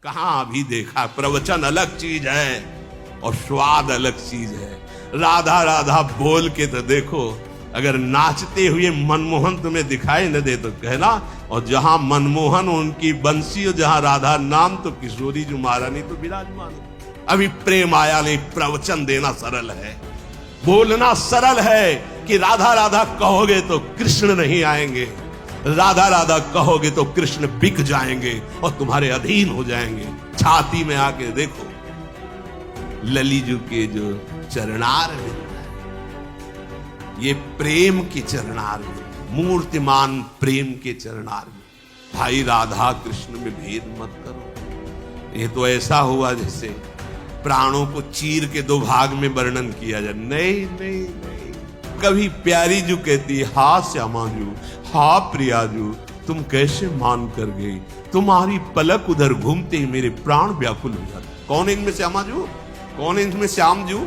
कहां अभी देखा। प्रवचन अलग चीज है और स्वाद अलग चीज है। राधा राधा बोल के तो देखो, अगर नाचते हुए मनमोहन तुम्हें दिखाई न दे तो कहना। और जहां मनमोहन उनकी बंसी और जहां राधा नाम, तो किशोरी जो महारानी तो विराजमान है। अभी प्रेम आया नहीं। प्रवचन देना सरल है, बोलना सरल है कि राधा राधा कहोगे तो कृष्ण नहीं आएंगे, राधा राधा कहोगे तो कृष्ण बिक जाएंगे और तुम्हारे अधीन हो जाएंगे। छाती में आके देखो ललीजू के जो चरणार में, ये प्रेम के चरणार में, मूर्तिमान प्रेम के चरणार में। भाई राधा कृष्ण में भेद मत करो। ये तो ऐसा हुआ जैसे प्राणों को चीर के दो भाग में वर्णन किया जाए। नहीं नहीं नहीं। कभी प्यारी जू कहती, हा श्यामा जू, हा प्रिया जू, तुम कैसे मान कर गई, तुम्हारी पलक उधर घूमते ही मेरे प्राण व्याकुल हो जाते। कौन इनमें श्यामा जू, कौन इनमें श्याम जू?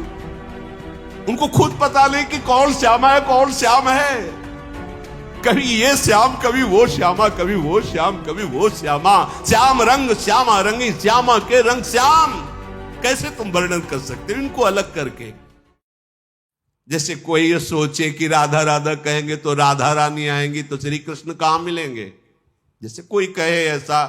उनको खुद पता नहीं कि कौन श्यामा है कौन श्याम है। कभी ये श्याम, कभी वो श्यामा, कभी वो श्याम, कभी वो श्यामा। श्याम रंग श्यामा रंगी, श्यामा के रंग श्याम। कैसे तुम वर्णन कर सकते हो इनको अलग करके? जैसे कोई ये सोचे कि राधा राधा कहेंगे तो राधा रानी आएंगी तो श्री कृष्ण कहां मिलेंगे। जैसे कोई कहे ऐसा,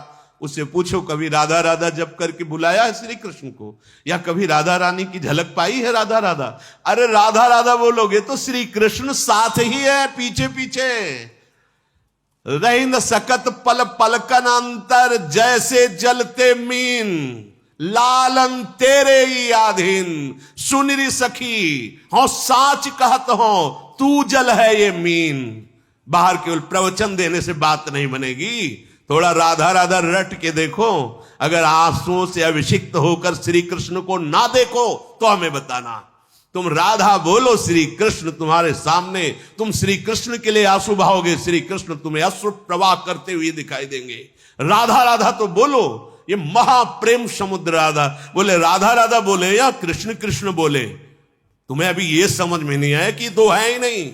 उससे पूछो कभी राधा राधा जप करके बुलाया है श्री कृष्ण को, या कभी राधा रानी की झलक पाई है राधा राधा? अरे राधा राधा बोलोगे तो श्री कृष्ण साथ ही है, पीछे पीछे। रही न सकत पल पलकन अंतर, जैसे जलते मीन, लालन तेरे ही आधीन। सुनरी सखी हो साच कहत हो, तू जल है ये मीन। बाहर केवल प्रवचन देने से बात नहीं बनेगी, थोड़ा राधा राधा रट के देखो। अगर आंसुओं से अभिषिक्त होकर श्री कृष्ण को ना देखो तो हमें बताना। तुम राधा बोलो, श्री कृष्ण तुम्हारे सामने, तुम श्री कृष्ण के लिए आंसू बहाओगे, श्री कृष्ण तुम्हें अश्रु प्रवाह करते हुए दिखाई देंगे। राधा राधा तो बोलो, ये महाप्रेम समुद्र राधा बोले, राधा राधा बोले या कृष्ण कृष्ण बोले। तुम्हें अभी ये समझ में नहीं आया कि दो है ही नहीं।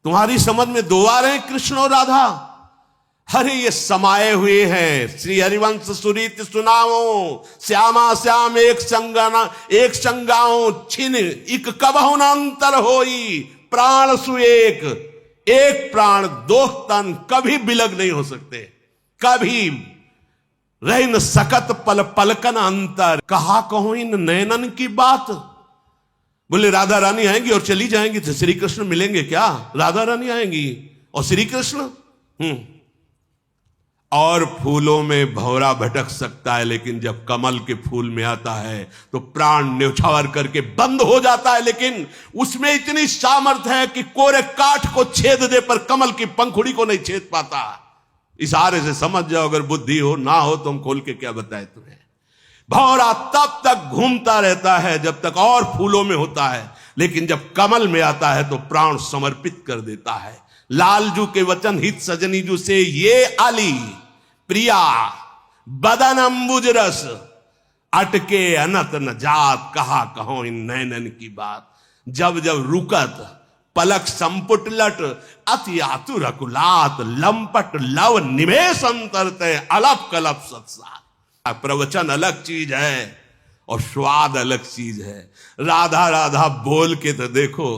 तुम्हारी समझ में दो आ रहे हैं, कृष्ण और राधा। अरे ये समाये हुए हैं। श्री हरिवंश सुरीत सुनाओ, श्यामा श्याम एक संगाना एक संगाओ, छिन इक कबहु न अंतर होई। प्राण सुएक, एक प्राण दो तन, कभी बिलग नहीं हो सकते, कभी रह न सकत पल पलकन अंतर। कहा कहो इन नयनन की बात। बोले राधा रानी आएंगी और चली जाएंगी तो श्री कृष्ण मिलेंगे क्या? राधा रानी आएंगी और श्री कृष्ण। और फूलों में भौरा भटक सकता है, लेकिन जब कमल के फूल में आता है तो प्राण न्यौछावर करके बंद हो जाता है। लेकिन उसमें इतनी सामर्थ्य है कि कोरे काठ को छेद दे पर कमल की पंखुड़ी को नहीं छेद पाता। इशारे से समझ जाओ, अगर बुद्धि हो ना हो तो हम खोल के क्या बताए तुम्हें। भौरा तब तक घूमता रहता है जब तक और फूलों में होता है, लेकिन जब कमल में आता है तो प्राण समर्पित कर देता है। लालजू के वचन हित सजनीजू से ये आली प्रिया बदन अंबुज रस, अटके अनत न जात। कहा कहो इन नैनन की बात। जब जब रुकत पलक संपुट लट, अति आतुर अकुलात, लंपट लव निवेश अंतरते, अलप कलप सत्सार। प्रवचन अलग चीज है और स्वाद अलग चीज है। राधा राधा बोल के तो देखो,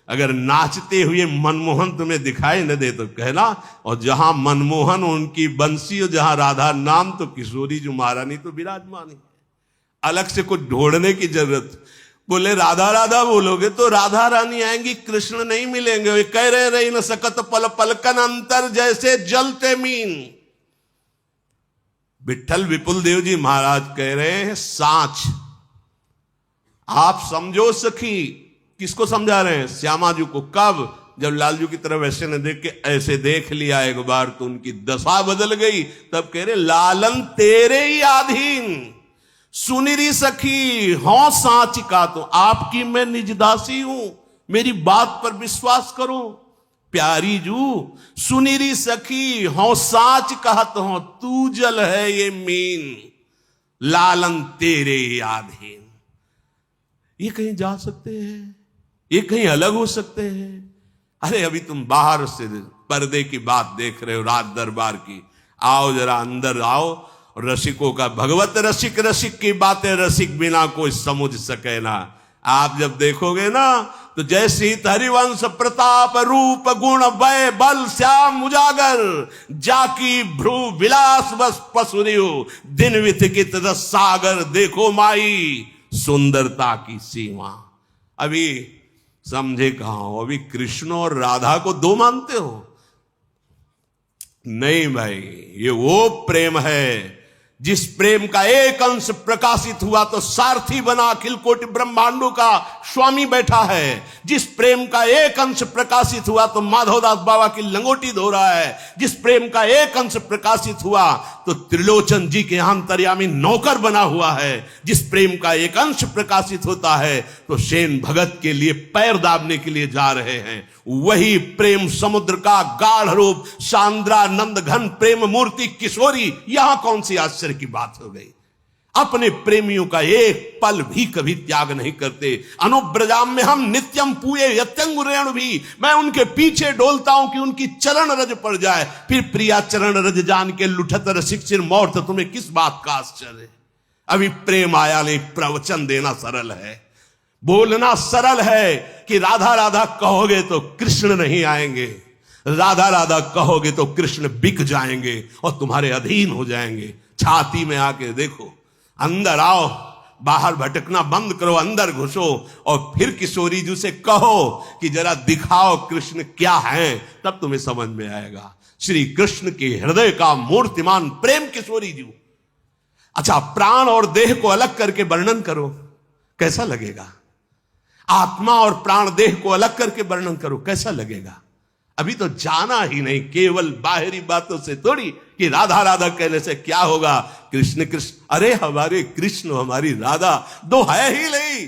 अगर नाचते हुए मनमोहन तुम्हें दिखाई न दे तो कहना। और जहां मनमोहन उनकी बंसी और जहां राधा नाम, तो किशोरी जो महारानी तो विराजमान है। अलग से कुछ ढूंढने की जरूरत। बोले राधा राधा बोलोगे तो राधा रानी आएंगी, कृष्ण नहीं मिलेंगे। वे कह रहे रही न सकत पल पलकन अंतर, जैसे जलते मीन। विठल विपुल देव जी महाराज कह रहे हैं, सांच आप समझो सखी। किसको समझा रहे हैं? श्यामा जी को। कब? जब लालजू की तरफ ऐसे न देख के ऐसे देख लिया एक बार तो उनकी दशा बदल गई। तब कह रहे लालन तेरे ही अधीन। सुनिरी सखी हो सांच का, तो आपकी मैं निजदासी हूं, मेरी बात पर विश्वास करो। प्यारी जू सुनिरी सखी हो साच कहत हो, तू जल है ये मीन, लालन तेरे अधीन। ये कहीं जा सकते हैं, ये कहीं अलग हो सकते हैं। अरे अभी तुम बाहर से पर्दे की बात देख रहे हो, राज दरबार की। आओ जरा अंदर आओ रसिकों का भगवत रसिक, रसिक की बातें रसिक बिना कोई समझ सके ना। आप जब देखोगे ना तो जैसी हरिवंश प्रताप रूप गुण वय बल श्याम उजागर, जाकी भ्रू विलास बस पसुरियो, दिन विथिकित रस सागर, देखो माई सुंदरता की सीमा। अभी समझे कहां हो? अभी कृष्ण और राधा को दो मानते हो? नहीं भाई, ये वो प्रेम है जिस प्रेम का एक अंश प्रकाशित हुआ तो सारथी बना अखिल कोटि ब्रह्मांडों का स्वामी बैठा है। जिस प्रेम का एक अंश प्रकाशित हुआ तो माधवदास बाबा की लंगोटी धो रहा है। जिस प्रेम का एक अंश प्रकाशित हुआ तो त्रिलोचन जी के अंतर्यामी नौकर बना हुआ है। जिस प्रेम का एक अंश प्रकाशित होता है तो सेन भगत के लिए पैर दाबने के लिए जा रहे हैं। वही प्रेम समुद्र का गाढ़ रूप सांद्रा नंद घन प्रेम मूर्ति किशोरी, यहां कौन सी आश्चर्य की बात हो गई? अपने प्रेमियों का एक पल भी कभी त्याग नहीं करते। अनुब्रजाम में हम नित्यम पूये यत्यंगुरेण भी, मैं उनके पीछे डोलता हूं कि उनकी चरण रज पड़ जाए। फिर प्रिया चरण रज जान के लुठत रसिक सिर मौत, तुम्हें किस बात का आश्चर्य? अभी प्रेम आया नहीं, प्रवचन देना सरल है, बोलना सरल है कि राधा राधा कहोगे तो कृष्ण नहीं आएंगे, राधा राधा कहोगे तो कृष्ण बिक जाएंगे और तुम्हारे अधीन हो जाएंगे। छाती में आके देखो, अंदर आओ, बाहर भटकना बंद करो, अंदर घुसो और फिर किशोरी जी से कहो कि जरा दिखाओ कृष्ण क्या है, तब तुम्हें समझ में आएगा। श्री कृष्ण के हृदय का मूर्तिमान प्रेम किशोरी जी। अच्छा, प्राण और देह को अलग करके वर्णन करो, कैसा लगेगा? आत्मा और प्राण देह को अलग करके वर्णन करो, कैसा लगेगा? अभी तो जाना ही नहीं, केवल बाहरी बातों से थोड़ी कि राधा राधा कहने से क्या होगा। कृष्ण कृष्ण, अरे हमारे कृष्ण हमारी राधा दो है ही नहीं।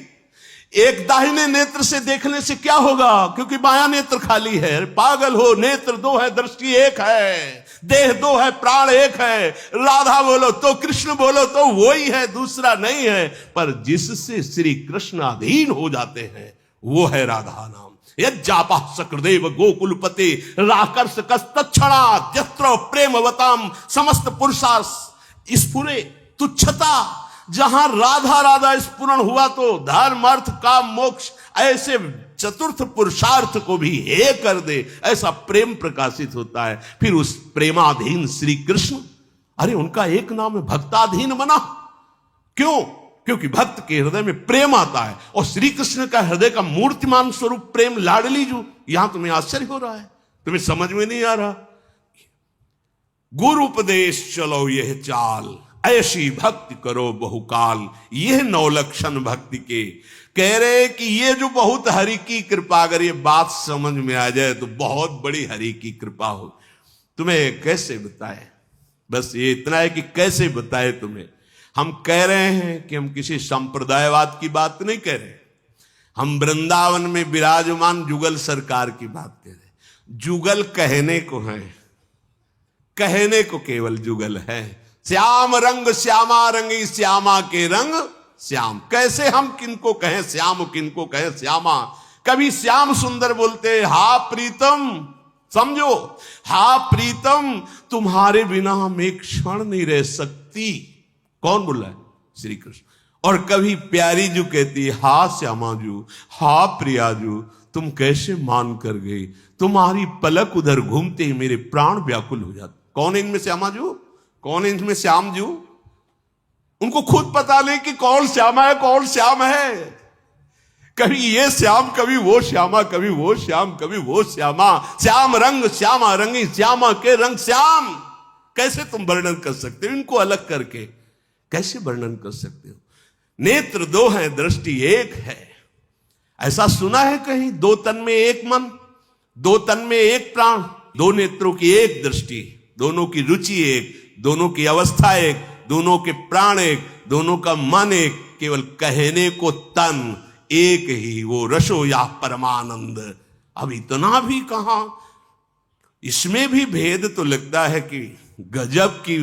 एक दाहिने नेत्र से देखने से क्या होगा, क्योंकि बायां नेत्र खाली है। पागल हो, नेत्र दो है, दृष्टि एक है, देह दो है, प्राण एक है। राधा बोलो तो कृष्ण बोलो तो वो ही है, दूसरा नहीं है। पर जिससे श्री कृष्ण अधीन हो जाते हैं वो है राधा नाम। यज्जापा सकृदेव गोकुलपति राकर्ष कस्तक्षणा त्यत्र प्रेमवताम समस्त पुरुषा स्फुरे तुच्छता। जहां राधा राधा स्फुरण हुआ तो धर्म अर्थ काम मोक्ष ऐसे चतुर्थ पुरुषार्थ को भी हे कर दे, ऐसा प्रेम प्रकाशित होता है। फिर उस प्रेमाधीन श्री कृष्ण, अरे उनका एक नाम है भक्ताधीन बना। क्यों? क्योंकि भक्त के हृदय में प्रेम आता है। और श्री कृष्ण का हृदय का मूर्तिमान स्वरूप प्रेम लाडली जो, यहां तुम्हें आश्चर्य हो रहा है, तुम्हें समझ में नहीं आ रहा। गुरु उपदेश चलो यह चाल, ऐसी भक्ति करो बहुकाल। यह 9 लक्षण भक्ति के कह रहे कि ये जो बहुत हरि की कृपा, अगर ये बात समझ में आ जाए तो बहुत बड़ी हरि की कृपा हो। तुम्हें कैसे बताए, बस ये इतना है कि कैसे बताए तुम्हें। हम कह रहे हैं कि हम किसी संप्रदायवाद की बात नहीं कह रहे, हम वृंदावन में विराजमान जुगल सरकार की बात कह रहे। जुगल कहने को है, कहने को केवल जुगल है। श्याम रंग श्यामा रंगी, श्यामा के रंग श्याम। कैसे हम किनको कहें श्याम, किनको कहें श्यामा? कभी श्याम सुंदर बोलते, हा प्रीतम, समझो, हा प्रीतम तुम्हारे बिना हम एक क्षण नहीं रह सकती। कौन बोल रहा है? श्री कृष्ण। और कभी प्यारी जू कहती है, हा श्यामा जू, हा प्रिया जू, तुम कैसे मान कर गई, तुम्हारी पलक उधर घूमते ही मेरे प्राण व्याकुल हो जाते। कौन इनमें श्यामा जू, कौन इनमें श्याम जू? उनको खुद पता नहीं कि कौन श्यामा है, कौन श्याम है। कभी ये श्याम, कभी वो श्यामा, कभी वो श्याम, कभी वो श्यामा। श्याम रंग श्यामा रंगी, श्यामा के रंग श्याम। कैसे तुम वर्णन कर सकते हो इनको अलग करके? कैसे वर्णन कर सकते हो? नेत्र 2 हैं, दृष्टि 1 है। ऐसा सुना है कहीं? 2 तन में 1 मन, 2 तन में 1 प्राण, 2 नेत्रों की 1 दृष्टि, दोनों की रुचि 1, दोनों की अवस्था 1, दोनों के प्राण 1, दोनों का मन 1, केवल कहने को तन एक ही, वो रसो या परमानंद। अब इतना भी कहां, इसमें भी भेद तो लगता है कि गजब की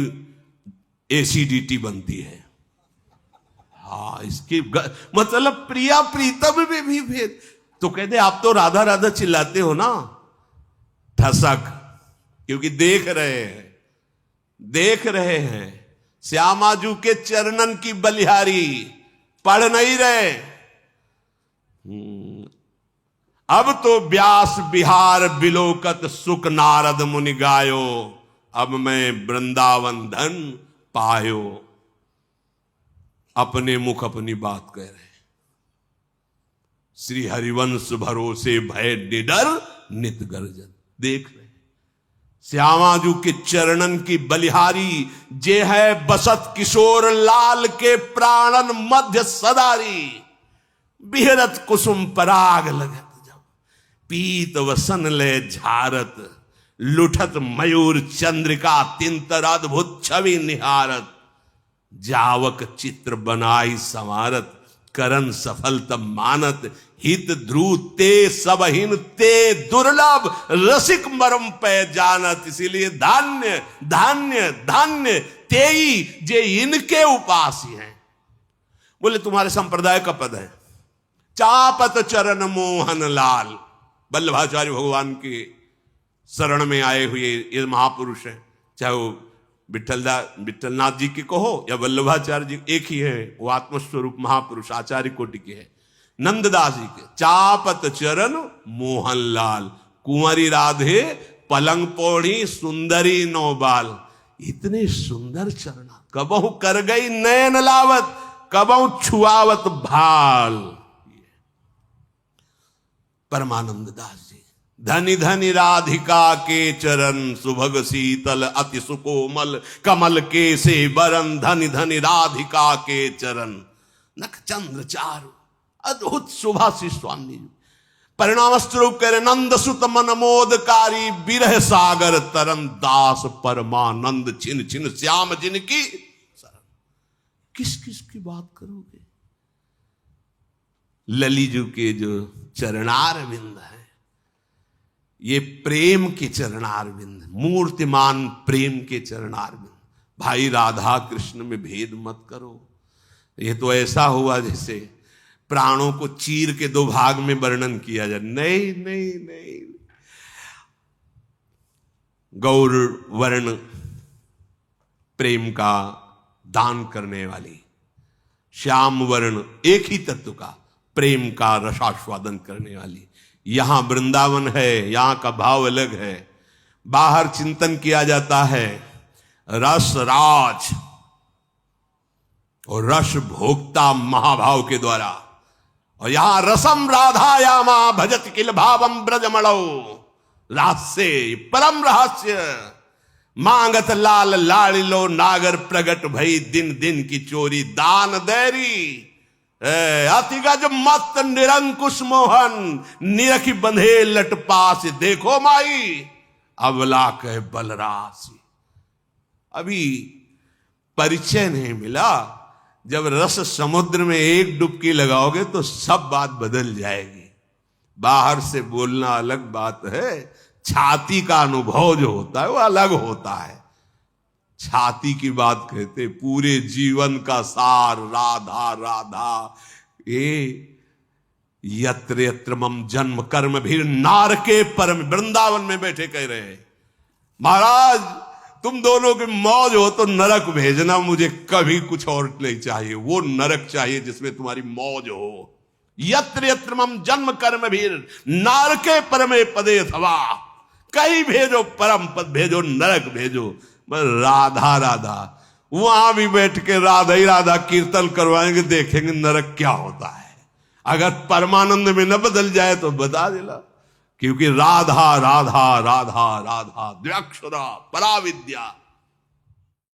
एसिडिटी बनती है। हाँ, इसकी मतलब प्रिया प्रीतम में भी भेद। तो कहते आप तो राधा राधा चिल्लाते हो ना, ठसक, क्योंकि देख रहे हैं, देख रहे हैं। श्यामाजू के चरणन की बलिहारी पढ़ नहीं रहे। अब तो व्यास बिहार बिलोकत सुख नारद मुनि गायो, अब मैं वृंदावन धन पायो। अपने मुख अपनी बात कह रहे। श्री हरिवंश भरोसे भय निडर नित गर्जन। देख रहे श्यामाजू के चरणन की बलिहारी, जे है बसत किशोर लाल के प्राणन मध्य सदारी। बिहरत कुसुम पराग लगत जब, पीत वसन ले झारत। लुठत मयूर चंद्रिका तिंतर अद्भुत छवि निहारत। जावक चित्र बनाई समारत, करन सफल तब मानत। हित ध्रुव ते सबहीन ते दुर्लभ, रसिक मरम पे जानत। इसीलिए धान्य धान्य धान्य तेई जे इनके उपासी हैं। बोले तुम्हारे संप्रदाय का पद है, चापत चरण मोहन लाल। वल्लभाचार्य भगवान के शरण में आए हुए ये महापुरुष हैं, चाहे वो विठलनाथ जी की कहो या वल्लभाचार्य जी, एक ही है। वो आत्मस्वरूप महापुरुष आचार्य कोटि के हैं। नंददास जी के चापत चरण मोहन लाल। कुंवरी राधे पलंग पौड़ी सुंदरी नौबाल। इतने सुंदर चरण, कबहु कर गई नयन लावत, कबहु छुआवत भाल। परमानंद दास जी। धनि धनि राधिका के चरण, सुभग शीतल अति सुकोमल। कमल के से बरन, धनि धनि राधिका के चरण। नख चंद्र चारु अद्भुत सुभाषी स्वामी जी। परिणाम स्वरूप कह रहे नंद सुत मन मोदकारी। बिरह सागर तरन दास परमानंद। छिन छिन श्याम जिनकी शरण। किस किस की बात करोगे? ललीजू के जो चरणार बिंद है, ये प्रेम के चरणार बिंद, मूर्तिमान प्रेम के चरणार बिंद। भाई राधा कृष्ण में भेद मत करो। ये तो ऐसा हुआ जैसे प्राणों को चीर के दो भाग में वर्णन किया जाए। नहीं नहीं नहीं, गौर वर्ण प्रेम का दान करने वाली, श्याम वर्ण एक ही तत्व का प्रेम का रसास्वादन करने वाली। यहां वृंदावन है, यहां का भाव अलग है। बाहर चिंतन किया जाता है रस राज और रस भोक्ता महाभाव के द्वारा, और यहां रसम राधायामा भजत किल भावम ब्रजमणौ। रहस्य परम रहस्य, मांगत लाल लाड़िलो नागर प्रगट भई। दिन दिन की चोरी दान देरी। अतिगज मत निरंकुश मोहन, निरखी बंधे लट पास। देखो माई अबला कह बलरासी। अभी परिचय नहीं मिला, जब रस समुद्र में एक डुबकी लगाओगे तो सब बात बदल जाएगी। बाहर से बोलना अलग बात है, छाती का अनुभव जो होता है वो अलग होता है। छाती की बात कहते, पूरे जीवन का सार राधा राधा। यत्र यत्र मम जन्म कर्म भी नार के परम। वृंदावन में बैठे कह रहे हैं महाराज तुम दोनों की मौज हो तो नरक भेजना, मुझे कभी कुछ और नहीं चाहिए। वो नरक चाहिए जिसमें तुम्हारी मौज हो। यत्र यत्र मम जन्म कर्म भी नार के परमे पदे अथवा। कहीं भेजो परम पद भेजो, नरक भेजो, बस राधा राधा। वहां भी बैठ के राधा ही राधा कीर्तन करवाएंगे, देखेंगे नरक क्या होता है। अगर परमानंद में न बदल जाए तो बता देना, क्योंकि राधा राधा राधा राधा द्व्यक्षरा पराविद्या।